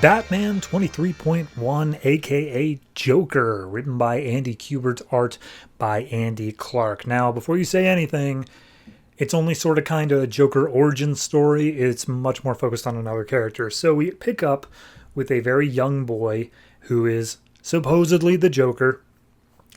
Batman 23.1, aka Joker, written by Andy Kubert, art by Andy Clark. Now, before you say anything, it's only sort of kind of a Joker origin story. It's much more focused on another character. So we pick up with a very young boy who is supposedly the Joker,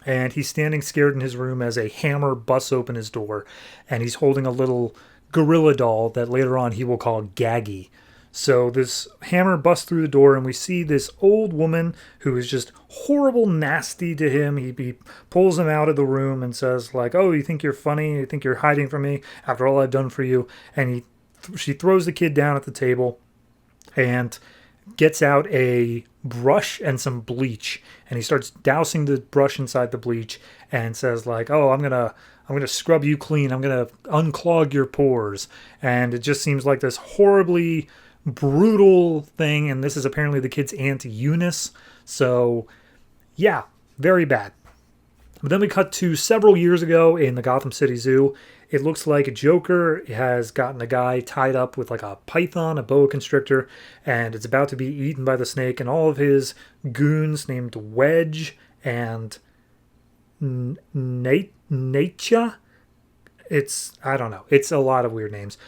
and he's standing scared in his room as a hammer busts open his door, and he's holding a little gorilla doll that later on he will call Gaggy. So this hammer busts through the door, and we see this old woman who is just horrible, nasty to him. He pulls him out of the room and says, like, "Oh, you think you're funny? You think you're hiding from me after all I've done for you?" And she throws the kid down at the table and gets out a brush and some bleach, and he starts dousing the brush inside the bleach and says, like, "Oh, I'm gonna scrub you clean. I'm gonna unclog your pores." And it just seems like this horribly brutal thing, and this is apparently the kid's Aunt Eunice. So yeah, very bad. But then we cut to several years ago in the Gotham City Zoo. It looks like Joker has gotten a guy tied up with like a python, a boa constrictor, and it's about to be eaten by the snake, and all of his goons named Wedge and Nature. I don't know. It's a lot of weird names.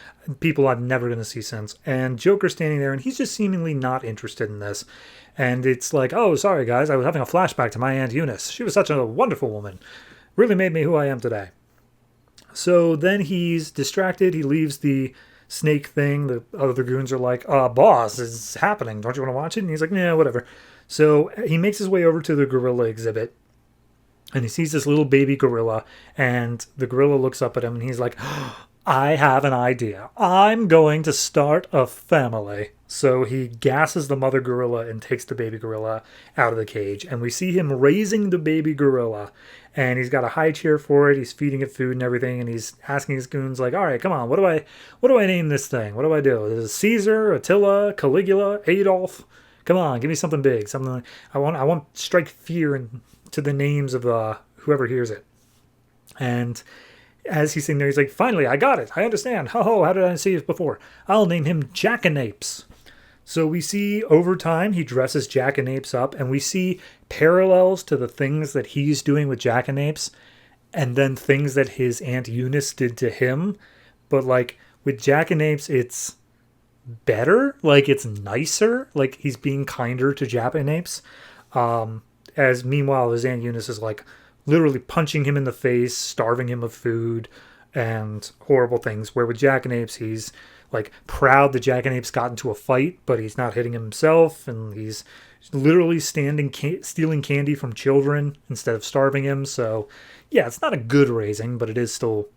People I'm never going to see since. And Joker's standing there, and he's just seemingly not interested in this. And it's like, "Oh, sorry, guys. I was having a flashback to my Aunt Eunice. She was such a wonderful woman. Really made me who I am today." So then he's distracted. He leaves the snake thing. The other goons are like, "Boss, it's happening. Don't you want to watch it?" And he's like, "Yeah, whatever." So he makes his way over to the gorilla exhibit. And he sees this little baby gorilla, and the gorilla looks up at him, and he's like, "I have an idea. I'm going to start a family." So he gasses the mother gorilla and takes the baby gorilla out of the cage. And we see him raising the baby gorilla, and he's got a high chair for it. He's feeding it food and everything, and he's asking his goons, like, "All right, come on, what do I name this thing? What do I do? Is it Caesar, Attila, Caligula, Adolf? Come on, give me something big, something like, I want strike fear into the names of whoever hears it." And as he's sitting there, he's like, "Finally, I got it. I understand. Oh, how did I see it before? I'll name him Jackanapes." So we see over time he dresses Jackanapes up, and we see parallels to the things that he's doing with Jackanapes, and then things that his Aunt Eunice did to him. But like with Jackanapes, it's better. Like it's nicer. Like he's being kinder to Jackanapes. As meanwhile, his Aunt Eunice is like literally punching him in the face, starving him of food, and horrible things. Where with Jackanapes, he's like proud that Jackanapes got into a fight, but he's not hitting him himself, and he's literally stealing candy from children instead of starving him. So yeah, it's not a good raising, but it is still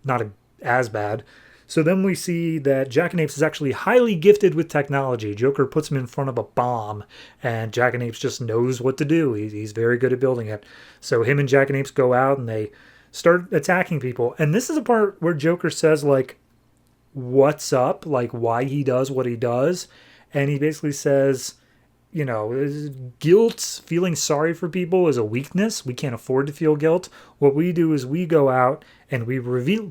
not as bad. So then we see that Jackanapes is actually highly gifted with technology. Joker puts him in front of a bomb, and Jackanapes just knows what to do. He's very good at building it. So him and Jackanapes go out, and they start attacking people. And this is a part where Joker says, like, what's up, like why he does what he does. And he basically says, you know, guilt, feeling sorry for people is a weakness. We can't afford to feel guilt. What we do is we go out and we relieve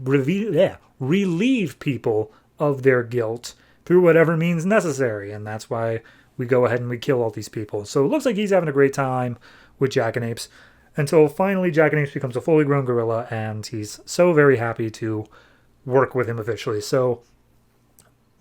people of their guilt through whatever means necessary. And that's why we go ahead and we kill all these people. So it looks like he's having a great time with Jackanapes until finally Jackanapes becomes a fully grown gorilla, and he's so very happy to work with him officially. So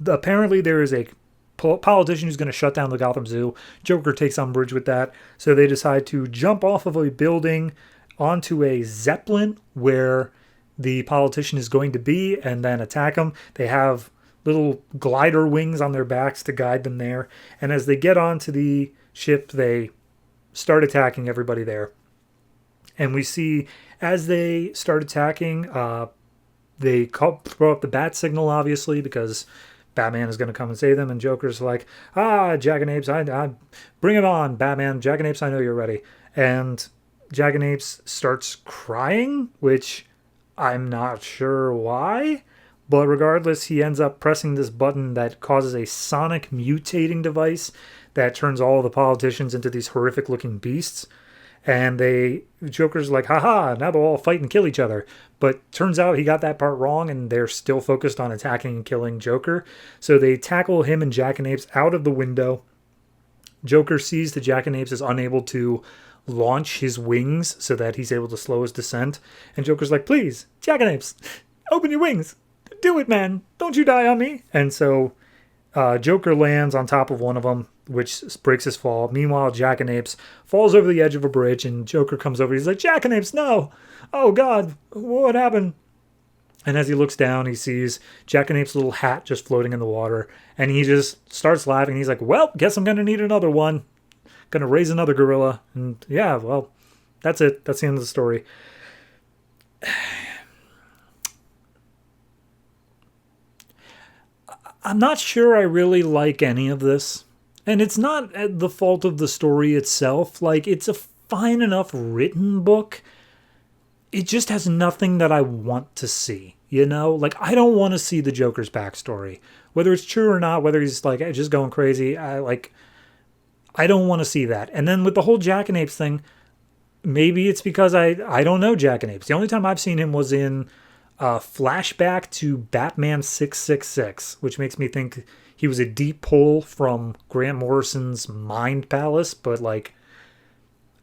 apparently there is a politician who's going to shut down the Gotham Zoo. Joker takes umbrage with that. So they decide to jump off of a building onto a Zeppelin where the politician is going to be, and then attack him. They have little glider wings on their backs to guide them there. And as they get onto the ship, they start attacking everybody there. And we see as they start attacking, they throw up the bat signal, obviously, because Batman is going to come and save them. And Joker's like, Jackanapes, I bring him on, Batman. Jackanapes, I know you're ready. And Jackanapes starts crying, which I'm not sure why. But regardless, he ends up pressing this button that causes a sonic mutating device that turns all of the politicians into these horrific looking beasts. And Joker's like, haha, now they'll all fight and kill each other. But turns out he got that part wrong, and they're still focused on attacking and killing Joker. So they tackle him and Jackanapes out of the window. Joker sees the Jackanapes is unable to launch his wings so that he's able to slow his descent. And Joker's like, please, Jackanapes, open your wings. Do it, man. Don't you die on me. And so Joker lands on top of one of them, which breaks his fall. Meanwhile, Jackanapes falls over the edge of a bridge, and Joker comes over. He's like, Jackanapes, no. Oh, God, what happened? And as he looks down, he sees Jackanapes' little hat just floating in the water. And he just starts laughing. He's like, well, guess I'm going to need another one. Going to raise another gorilla. And yeah, well, that's it. That's the end of the story. I'm not sure I really like any of this. And it's not the fault of the story itself. Like, it's a fine enough written book. It just has nothing that I want to see, you know? Like, I don't want to see the Joker's backstory. Whether it's true or not, whether he's, like, just going crazy, I don't want to see that. And then with the whole Jackanapes thing, maybe it's because I don't know Jackanapes. The only time I've seen him was in flashback to Batman 666, which makes me think he was a deep pull from Grant Morrison's Mind Palace, but, like,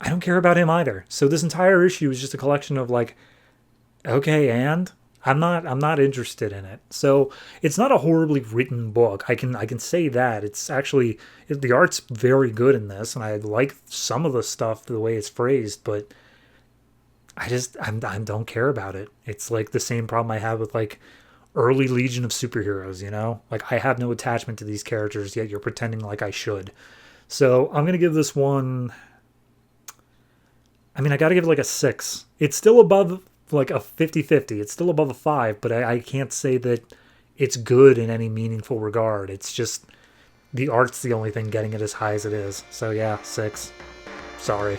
I don't care about him either. So this entire issue is just a collection of, like, okay, and I'm not interested in it. So it's not a horribly written book. I can say that. It's actually, the art's very good in this, and I like some of the stuff, the way it's phrased, but I don't care about it. It's like the same problem I have with, like, early Legion of Superheroes, you know? Like, I have no attachment to these characters, yet you're pretending like I should. So I'm going to give this one, I mean, I got to give it like a 6. It's still above like a 50-50. It's still above a 5, but I can't say that it's good in any meaningful regard. It's just the art's the only thing getting it as high as it is. So yeah, 6. Sorry.